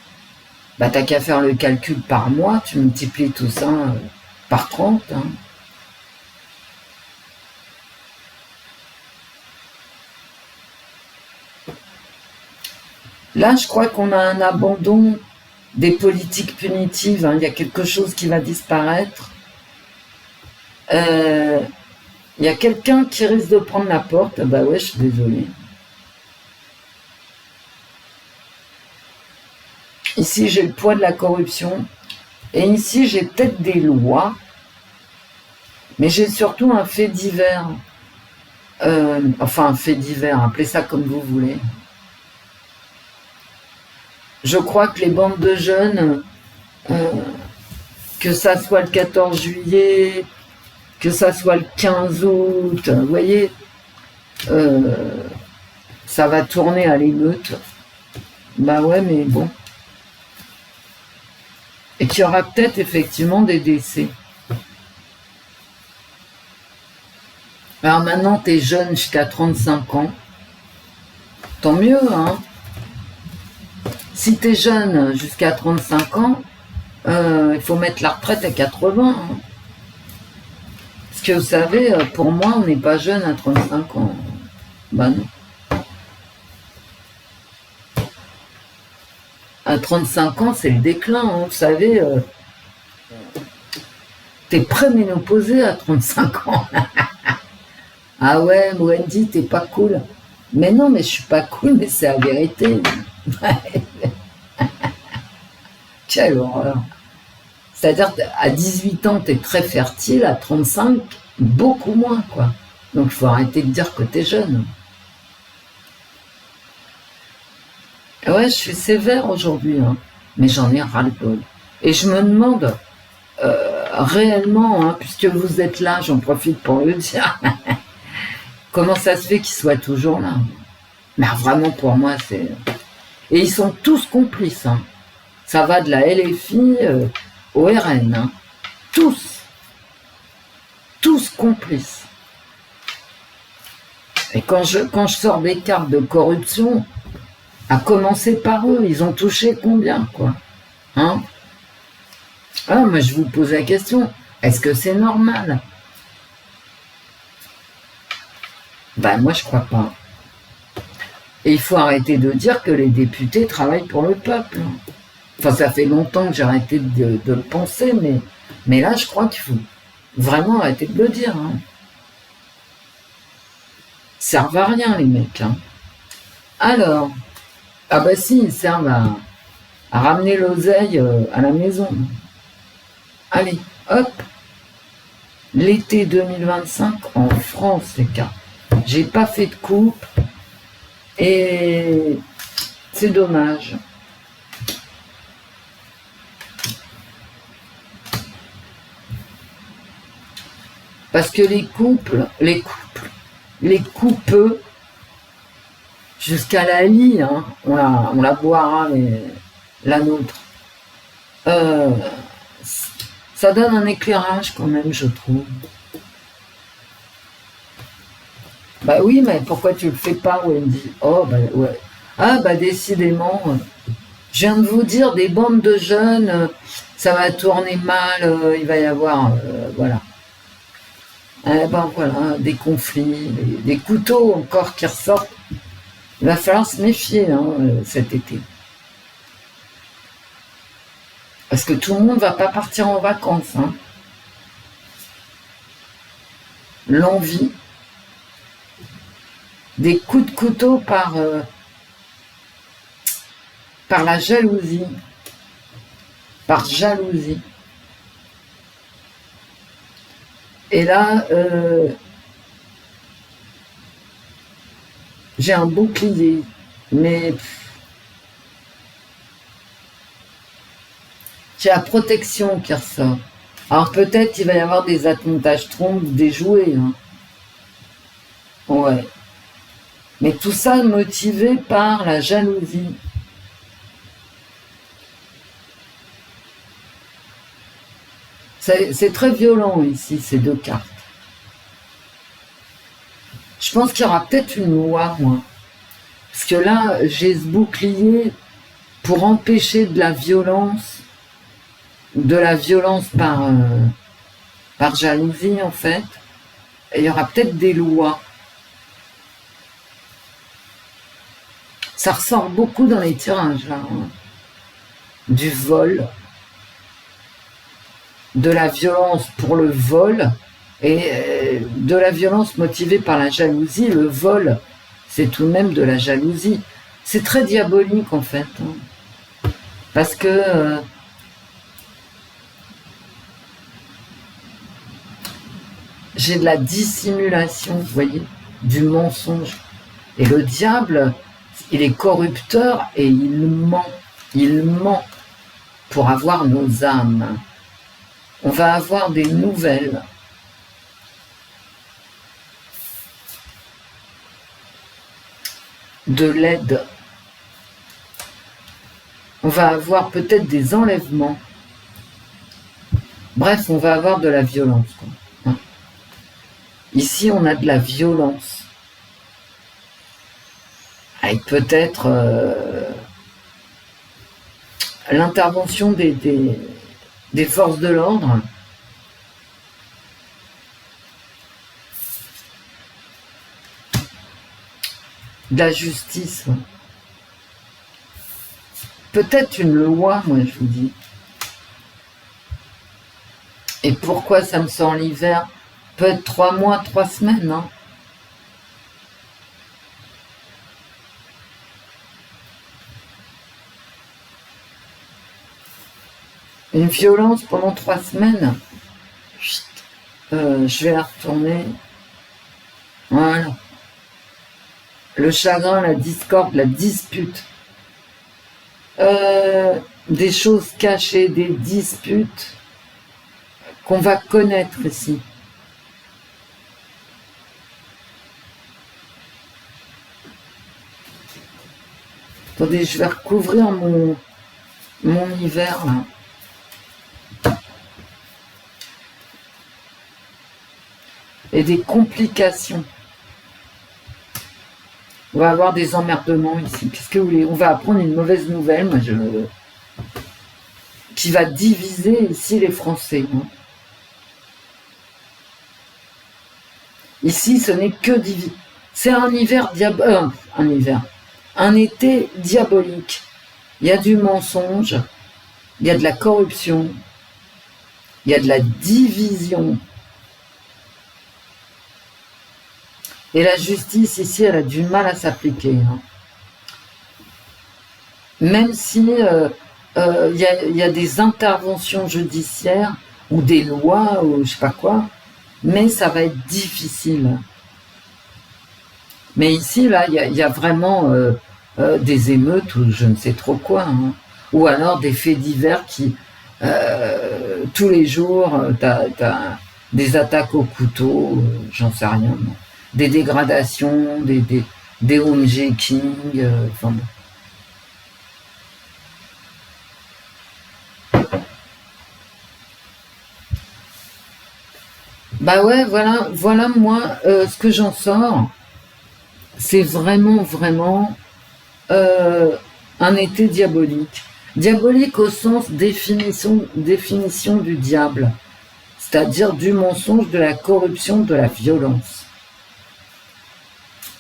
bah t'as qu'à faire le calcul par mois, tu multiplies tout ça par 30. Hein. Là, je crois qu'on a un abandon des politiques punitives, hein. Il y a quelque chose qui va disparaître. Il y a quelqu'un qui risque de prendre la porte. Bah ouais, je suis désolée. Ici, j'ai le poids de la corruption. Et ici, j'ai peut-être des lois. Mais j'ai surtout un fait divers. Enfin, un fait divers, appelez ça comme vous voulez. Je crois que les bandes de jeunes, que ça soit le 14 juillet, que ça soit le 15 août, vous voyez, ça va tourner à l'émeute. Bah ouais, mais bon. Et qu'il y aura peut-être effectivement des décès. Alors maintenant, t'es jeune jusqu'à 35 ans. Tant mieux, hein. Si t'es jeune jusqu'à 35 ans, il faut mettre la retraite à 80. Hein. Parce que vous savez, pour moi, on n'est pas jeune à 35 ans. Bah non. À 35 ans, c'est le déclin. Hein. Vous savez, t'es préménopausé à 35 ans. Ah ouais, Wendy, t'es pas cool. Mais non, mais je suis pas cool, mais c'est la vérité. Quelle horreur. C'est-à-dire qu'à 18 ans, t'es très fertile, à 35, beaucoup moins, quoi. Donc, il faut arrêter de dire que t'es jeune. Ouais, je suis sévère aujourd'hui, hein, mais j'en ai ras-le-bol. Et je me demande, réellement, hein, puisque vous êtes là, j'en profite pour le dire, comment ça se fait qu'ils soient toujours là? Mais vraiment, pour moi, c'est... Et ils sont tous complices, hein. Ça va de la LFI au RN, hein. Tous complices. Et quand je sors des cartes de corruption, à commencer par eux, ils ont touché combien, quoi, hein? Ah, moi je vous pose la question, est-ce que c'est normal? Ben moi je crois pas. Et il faut arrêter de dire que les députés travaillent pour le peuple. Enfin, ça fait longtemps que j'ai arrêté de le penser, mais là, je crois qu'il faut vraiment arrêter de le dire. Hein. Ils servent à rien, les mecs. Hein. Alors, ah bah si, ils servent à ramener l'oseille à la maison. Allez, hop. L'été 2025 en France, les gars. J'ai pas fait de coupe et c'est dommage. Parce que les couples, jusqu'à la lie, hein, on la boira, mais la nôtre. Ça donne un éclairage quand même, je trouve. Bah oui, mais pourquoi tu le fais pas, Wendy? Oh, bah ouais. Ah, bah décidément, je viens de vous dire, des bandes de jeunes, ça va tourner mal, il va y avoir, voilà. Eh ben voilà, des conflits, des couteaux encore qui ressortent. Il va falloir se méfier hein, cet été. Parce que tout le monde ne va pas partir en vacances. Hein. L'envie. Des coups de couteau par la jalousie. Par jalousie. Et là, j'ai un bouclier, mais j'ai la protection qui ressort. Alors peut-être qu'il va y avoir des attentats trompes déjoués. Hein. Ouais. Mais tout ça motivé par la jalousie. C'est très violent ici, ces deux cartes. Je pense qu'il y aura peut-être une loi, moi. Parce que là, j'ai ce bouclier pour empêcher de la violence par jalousie, en fait. Et il y aura peut-être des lois. Ça ressort beaucoup dans les tirages, là. Hein. Du vol. De la violence pour le vol et de la violence motivée par la jalousie. Le vol, c'est tout de même de la jalousie. C'est très diabolique en fait. Hein. Parce que j'ai de la dissimulation, vous voyez, du mensonge. Et le diable, il est corrupteur et il ment. Il ment pour avoir nos âmes. On va avoir des nouvelles. De l'aide. On va avoir peut-être des enlèvements. Bref, on va avoir de la violence. Quoi. Hein. Ici, on a de la violence. Avec peut-être l'intervention des forces de l'ordre. De la justice. Peut-être une loi, moi je vous dis. Et pourquoi ça me sort l'hiver? Peut-être 3 mois, 3 semaines, hein. Une violence pendant 3 semaines. Je vais la retourner. Voilà. Le chagrin, la discorde, la dispute. Des choses cachées, des disputes qu'on va connaître ici. Attendez, je vais recouvrir mon hiver là. Et des complications. On va avoir des emmerdements ici. Qu'est-ce que vous voulez? On va apprendre une mauvaise nouvelle, qui va diviser ici les Français. Hein. Ici, ce n'est que diviser. C'est un hiver un été diabolique. Il y a du mensonge, il y a de la corruption, il y a de la division. Et la justice, ici, elle a du mal à s'appliquer. Hein. Même si y a des interventions judiciaires ou des lois ou je sais pas quoi, mais ça va être difficile. Mais ici, là, il y a vraiment des émeutes ou je ne sais trop quoi. Hein. Ou alors des faits divers qui, tous les jours, t'as des attaques au couteau, j'en sais rien. Non. Des dégradations, des homejacking, enfin bon. Bah ouais, voilà moi, ce que j'en sors, c'est vraiment un été diabolique. Diabolique au sens définition du diable, c'est-à-dire du mensonge, de la corruption, de la violence.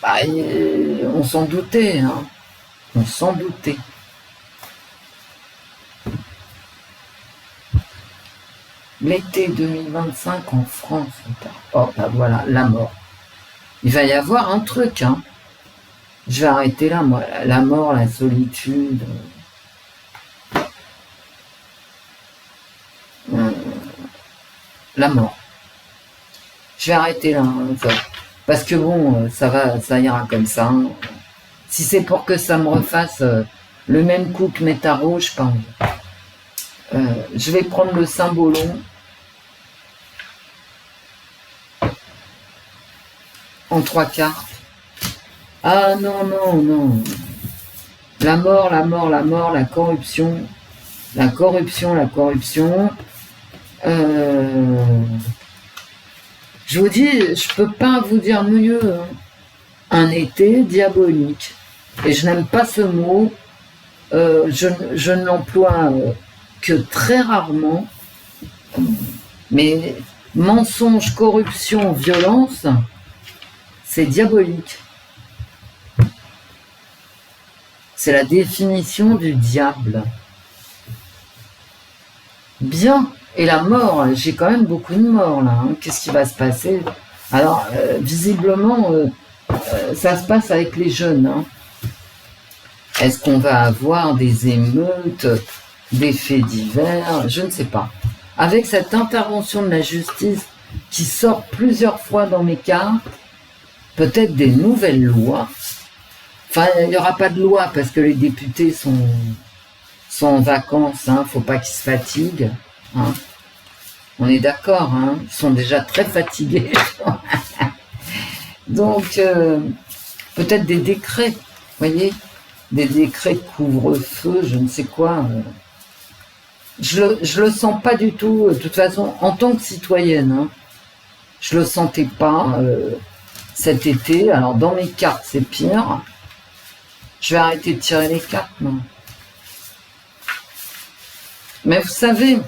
Bah, on s'en doutait, hein. On s'en doutait. L'été 2025 en France. Oh, bah voilà, la mort. Il va y avoir un truc, hein. Je vais arrêter là, moi. La mort, la solitude. La mort. Je vais arrêter là. Hein, parce que bon, ça ira comme ça. Hein. Si c'est pour que ça me refasse le même coup que mes tarots, je pense. Je vais prendre le symbolon en 3 cartes. Ah non, non, non. La mort, la mort, la mort, la corruption. La corruption, la corruption. Je vous dis, je peux pas vous dire mieux. Hein. Un été diabolique. Et je n'aime pas ce mot. Je ne l'emploie que très rarement. Mais mensonge, corruption, violence, c'est diabolique. C'est la définition du diable. Bien. Et la mort, j'ai quand même beaucoup de morts là. Hein. Qu'est-ce qui va se passer? Alors, visiblement, ça se passe avec les jeunes. Hein. Est-ce qu'on va avoir des émeutes, des faits divers? Je ne sais pas. Avec cette intervention de la justice qui sort plusieurs fois dans mes cartes, peut-être des nouvelles lois. Enfin, il n'y aura pas de loi parce que les députés sont en vacances. Hein. Faut pas qu'ils se fatiguent. Hein. On est d'accord, hein. Ils sont déjà très fatigués. Donc, peut-être des décrets, vous voyez, des décrets de couvre-feu, je ne sais quoi. Je le sens pas du tout, de toute façon, en tant que citoyenne, hein, je le sentais pas cet été. Alors, dans mes cartes, c'est pire. Je vais arrêter de tirer les cartes, non. Mais vous savez,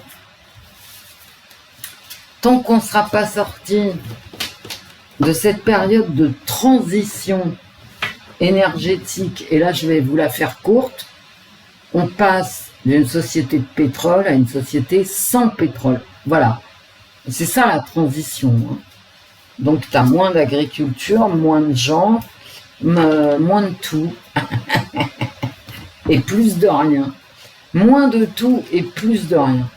tant qu'on ne sera pas sorti de cette période de transition énergétique, et là je vais vous la faire courte, on passe d'une société de pétrole à une société sans pétrole. Voilà. C'est ça la transition. Hein. Donc tu as moins d'agriculture, moins de gens, moins de tout, et plus de rien. Moins de tout et plus de rien.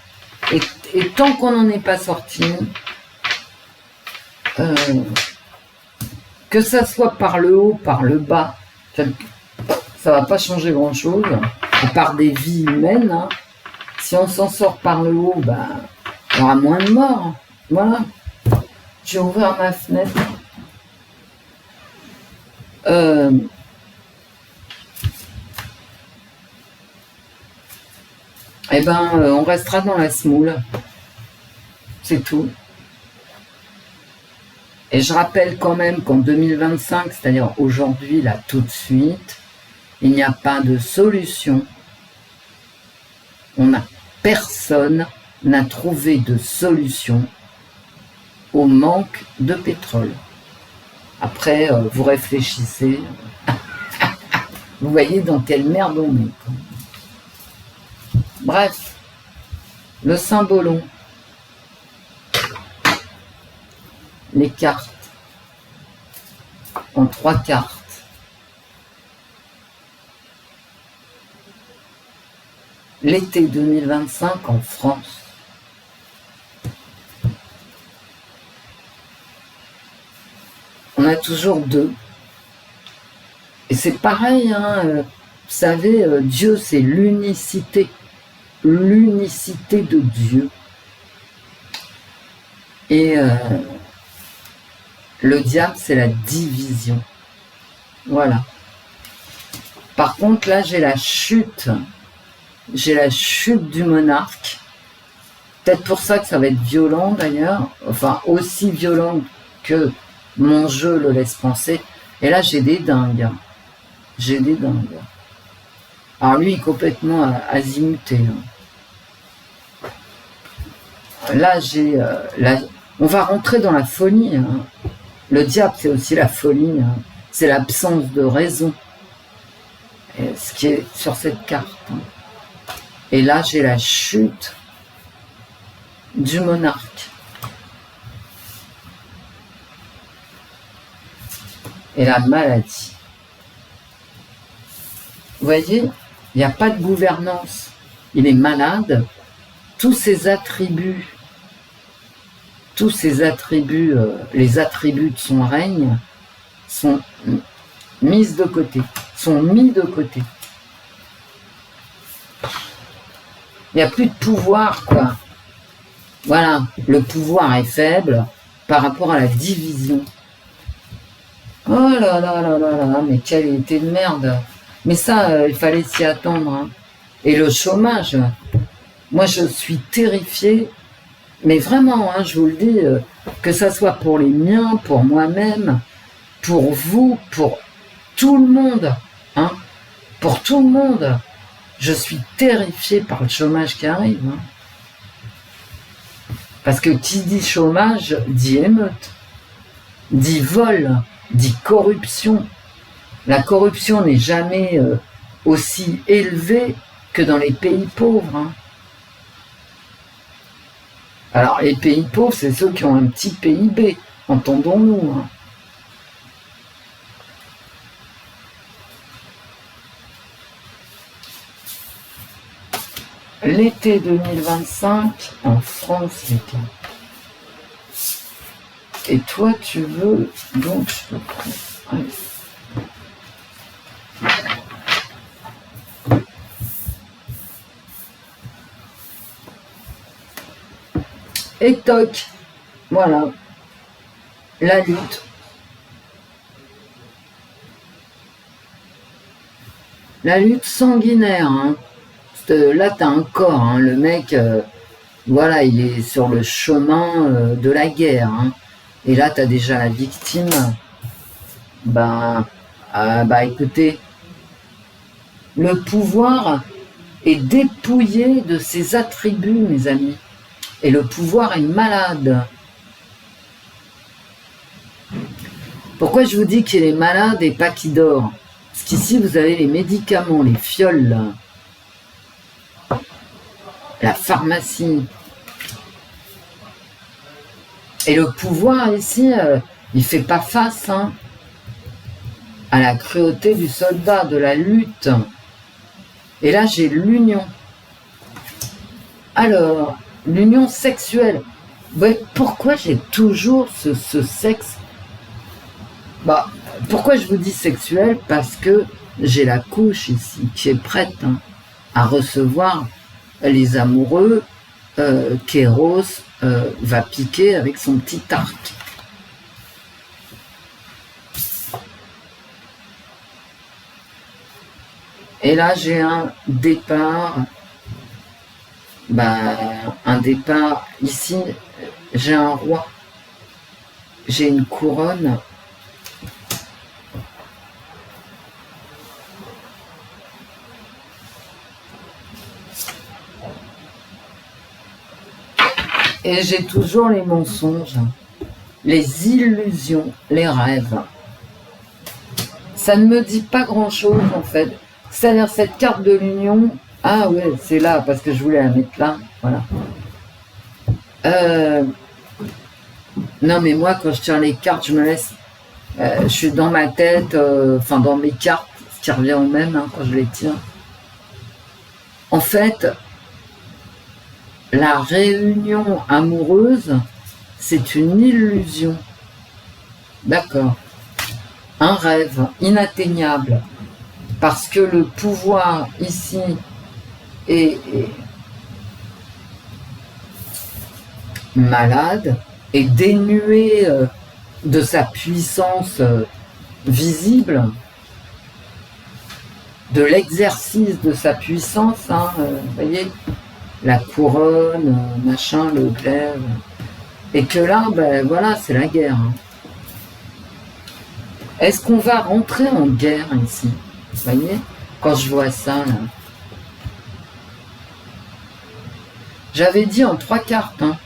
Et tant qu'on n'en est pas sorti, que ça soit par le haut, par le bas, ça va pas changer grand-chose, à part des vies humaines. Hein. Si on s'en sort par le haut, ben, il y aura moins de morts. Voilà. Je vais ouvrir ma fenêtre. Eh ben, on restera dans la semoule. C'est tout. Et je rappelle quand même qu'en 2025, c'est-à-dire aujourd'hui, là, tout de suite, il n'y a pas de solution. Personne n'a trouvé de solution au manque de pétrole. Après, vous réfléchissez. Vous voyez dans quelle merde on est. Bref, le symbolon. Les cartes. En 3 cartes. L'été 2025 en France. On a toujours 2. Et c'est pareil, hein, vous savez, Dieu, c'est l'unicité. L'unicité de Dieu. Et le diable, c'est la division. Voilà. Par contre, là, j'ai la chute. J'ai la chute du monarque. Peut-être pour ça que ça va être violent, d'ailleurs. Enfin, aussi violent que mon jeu le laisse penser. Et là, j'ai des dingues. J'ai des dingues. Alors lui, il est complètement azimuté. Là, on va rentrer dans la folie. Hein. Le diable, c'est aussi la folie. Hein. C'est l'absence de raison. Et ce qui est sur cette carte. Hein. Et là, j'ai la chute du monarque. Et la maladie. Vous voyez, il n'y a pas de gouvernance. Il est malade. Tous ses attributs, les attributs de son règne sont mis de côté. Il n'y a plus de pouvoir, quoi. Voilà, le pouvoir est faible par rapport à la division. Oh là là là là là, mais quel été de merde. Mais ça, il fallait s'y attendre. Hein. Et le chômage, moi je suis terrifiée, mais vraiment, hein, je vous le dis, que ça soit pour les miens, pour moi-même, pour vous, pour tout le monde, hein, pour tout le monde, je suis terrifiée par le chômage qui arrive. Hein. Parce que qui dit chômage, dit émeute, dit vol, dit corruption. La corruption n'est jamais aussi élevée que dans les pays pauvres. Hein. Alors, les pays pauvres, c'est ceux qui ont un petit PIB, entendons-nous. Hein. L'été 2025 en France, les gars. Et toi, tu veux, donc je te prends. Allez. Et toc, voilà, la lutte. La lutte sanguinaire, hein. Là, t'as un corps, hein. Le mec, voilà, il est sur le chemin de la guerre. Hein. Et là, t'as déjà la victime. Bah, écoutez, le pouvoir est dépouillé de ses attributs, mes amis. Et le pouvoir est malade. Pourquoi je vous dis qu'il est malade et pas qu'il dort? Parce qu'ici, vous avez les médicaments, les fioles, là. La pharmacie. Et le pouvoir, ici, il fait pas face hein, à la cruauté du soldat, de la lutte. Et là, j'ai l'union. Alors... l'union sexuelle. Ouais, pourquoi j'ai toujours ce sexe? Bah, pourquoi je vous dis sexuel? Parce que j'ai la couche ici qui est prête hein, à recevoir les amoureux qu'Eros va piquer avec son petit arc. Et là, j'ai un départ. Un départ, ici, j'ai un roi, j'ai une couronne, et j'ai toujours les mensonges, les illusions, les rêves. Ça ne me dit pas grand-chose, en fait. C'est-à-dire, cette carte de l'union... Ah ouais, c'est là, parce que je voulais la mettre là, voilà. Non, mais moi, quand je tire les cartes, je me laisse... je suis dans ma tête, enfin dans mes cartes, ce qui revient au même hein, quand je les tire. En fait, la réunion amoureuse, c'est une illusion. D'accord. Un rêve inatteignable. Parce que le pouvoir ici... et malade, est dénué de sa puissance visible, de l'exercice de sa puissance, hein, voyez, la couronne, machin, le glaive, et que là, ben voilà, c'est la guerre. Hein. Est-ce qu'on va rentrer en guerre ici? Vous voyez, quand je vois ça, là. J'avais dit en 3 cartes, hein.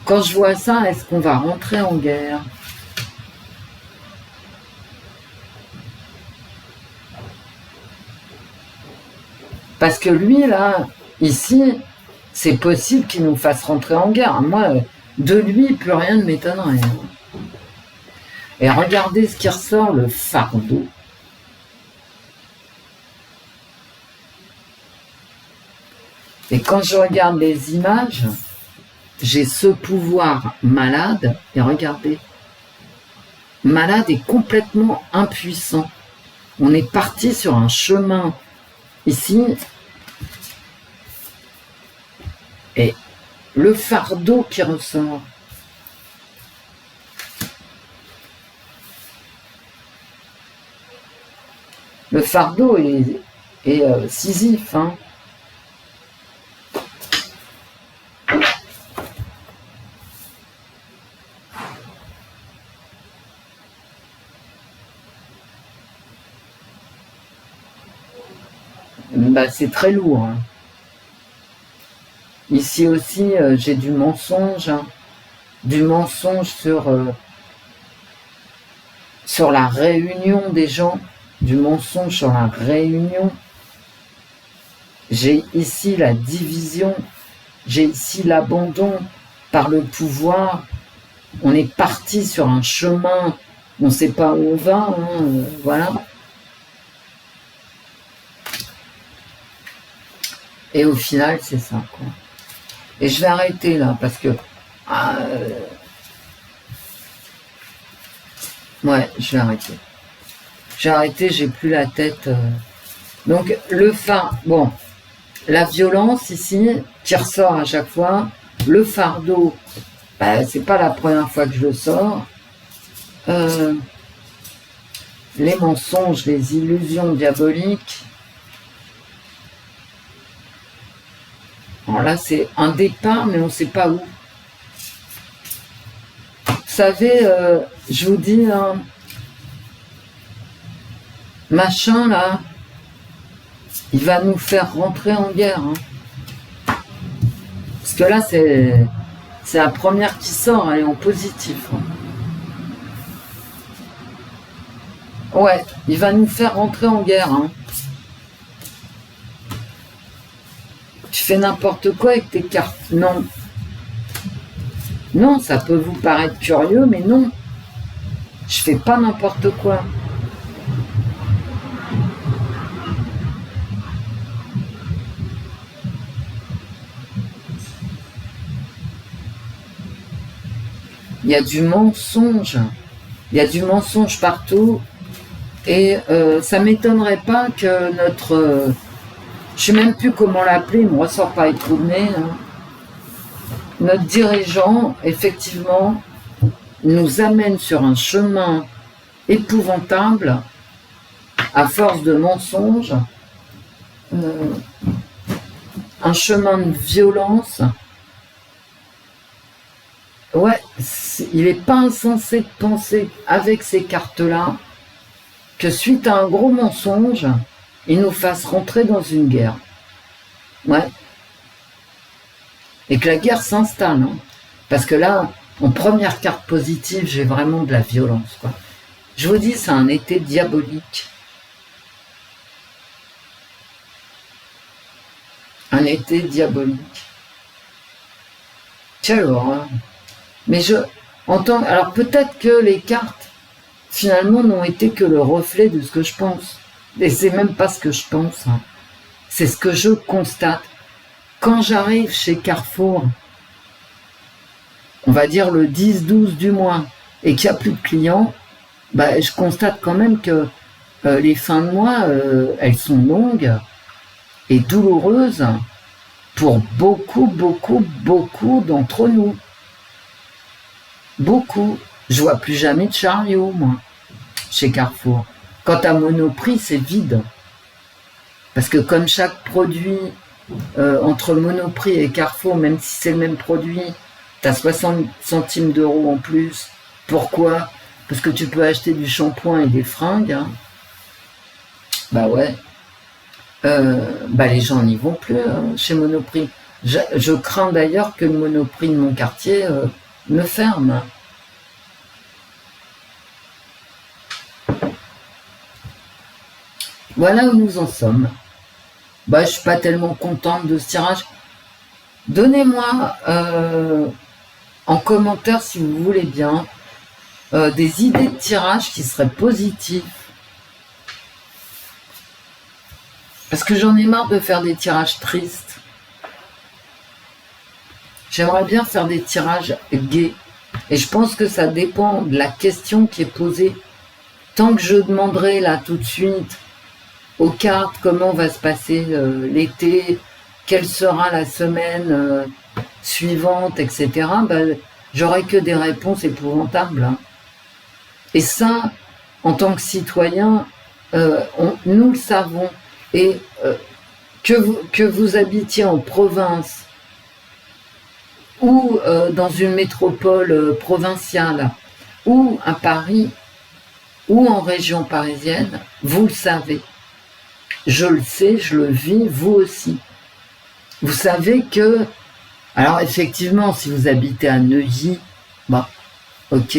Quand je vois ça, est-ce qu'on va rentrer en guerre? Parce que lui, là, ici, c'est possible qu'il nous fasse rentrer en guerre. Moi, de lui, plus rien ne m'étonnerait. Et regardez ce qui ressort, le fardeau. Et quand je regarde les images, j'ai ce pouvoir malade, et regardez, malade et complètement impuissant. On est parti sur un chemin ici, et le fardeau qui ressort. Le fardeau est Sisyphe, hein. Bah, c'est très lourd. Hein. Ici aussi, j'ai du mensonge. Hein. Du mensonge sur la réunion des gens. Du mensonge sur la réunion. J'ai ici la division. J'ai ici l'abandon par le pouvoir. On est parti sur un chemin. On ne sait pas où on va. Hein, voilà. Et au final, c'est ça, quoi. Et je vais arrêter là, parce que... ouais, je vais arrêter. J'ai arrêté, j'ai plus la tête. Donc, bon, la violence ici, qui ressort à chaque fois. Le fardeau, bah, c'est pas la première fois que je le sors. Les mensonges, les illusions diaboliques. Alors là, c'est un départ, mais on ne sait pas où. Vous savez, je vous dis, hein, machin, là, il va nous faire rentrer en guerre. Hein. Parce que là, c'est la première qui sort, elle est en positif. Hein. Ouais, il va nous faire rentrer en guerre. Hein. Tu fais n'importe quoi avec tes cartes. Non. Non, ça peut vous paraître curieux, mais non. Je fais pas n'importe quoi. Il y a du mensonge. Il y a du mensonge partout. Et ça m'étonnerait pas que notre... je sais même plus comment l'appeler, il me ressort pas les trous de nez. Hein. Notre dirigeant, effectivement, nous amène sur un chemin épouvantable, à force de mensonges, un chemin de violence. Ouais, il n'est pas insensé de penser avec ces cartes-là que suite à un gros mensonge, il nous fasse rentrer dans une guerre. Ouais. Et que la guerre s'installe. Hein. Parce que là, en première carte positive, j'ai vraiment de la violence. Quoi. Je vous dis, c'est un été diabolique. Un été diabolique. Quelle horreur. Mais je entends... Alors peut-être que les cartes, finalement, n'ont été que le reflet de ce que je pense. Et c'est même pas ce que je pense. Hein. C'est ce que je constate. Quand j'arrive chez Carrefour, on va dire le 10-12 du mois, et qu'il n'y a plus de clients, bah, je constate quand même que les fins de mois, elles sont longues et douloureuses pour beaucoup d'entre nous. Beaucoup. Je vois plus jamais de chariot, moi, chez Carrefour. Quant à Monoprix, c'est vide. Parce que comme chaque produit, entre Monoprix et Carrefour, même si c'est le même produit, tu as 60 centimes d'euros en plus. Pourquoi? Parce que tu peux acheter du shampoing et des fringues. Hein. Bah ouais. Bah les gens n'y vont plus chez Monoprix. Je crains d'ailleurs que le Monoprix de mon quartier me ferme. Voilà où nous en sommes. Bah, je suis pas tellement contente de ce tirage. Donnez-moi en commentaire, si vous voulez bien, des idées de tirage qui seraient positives. Parce que j'en ai marre de faire des tirages tristes. J'aimerais bien faire des tirages gais. Et je pense que ça dépend de la question qui est posée. Tant que je demanderai là tout de suite aux cartes comment va se passer l'été, quelle sera la semaine suivante, etc., ben, j'aurai que des réponses épouvantables. Hein. Et ça, en tant que citoyen, nous le savons. Et que vous habitiez en province ou dans une métropole provinciale ou à Paris ou en région parisienne, vous le savez. Je le sais, je le vis, vous aussi. Vous savez que, alors effectivement, si vous habitez à Neuilly, bah, ok,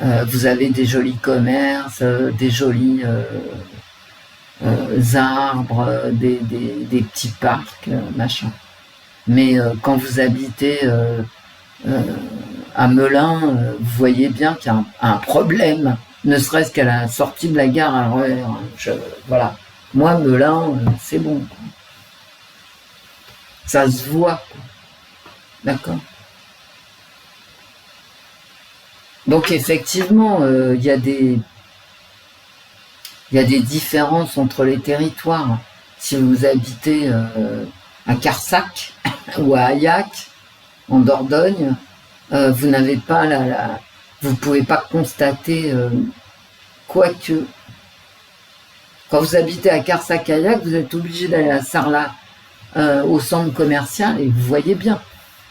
vous avez des jolis commerces, des jolis arbres, des petits parcs, machin. Mais quand vous habitez à Melun, vous voyez bien qu'il y a un problème, ne serait-ce qu'à la sortie de la gare à l'heure. Voilà. Moi, Melun, c'est bon. Quoi. Ça se voit. D'accord. Donc effectivement, il y a des différences entre les territoires. Si vous habitez à Carsac ou à Aillac, en Dordogne, vous n'avez pas vous pouvez pas constater quoique. Quand vous habitez à Carsac-Aillac, vous êtes obligé d'aller à Sarlat au centre commercial et vous voyez bien.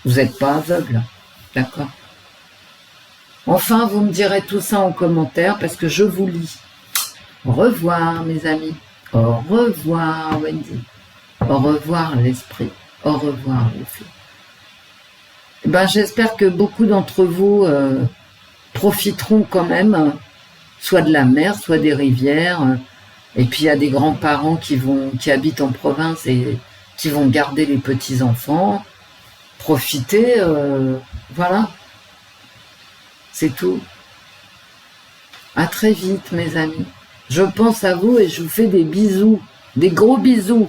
Vous n'êtes pas aveugle. D'accord. Enfin, vous me direz tout ça en commentaire parce que je vous lis. Au revoir, mes amis. Au revoir, Wendy. Au revoir, l'esprit. Au revoir, les filles. Ben, j'espère que beaucoup d'entre vous profiteront quand même, soit de la mer, soit des rivières. Et puis, il y a des grands-parents qui habitent en province et qui vont garder les petits-enfants. Profitez, voilà. C'est tout. À très vite, mes amis. Je pense à vous et je vous fais des bisous, des gros bisous.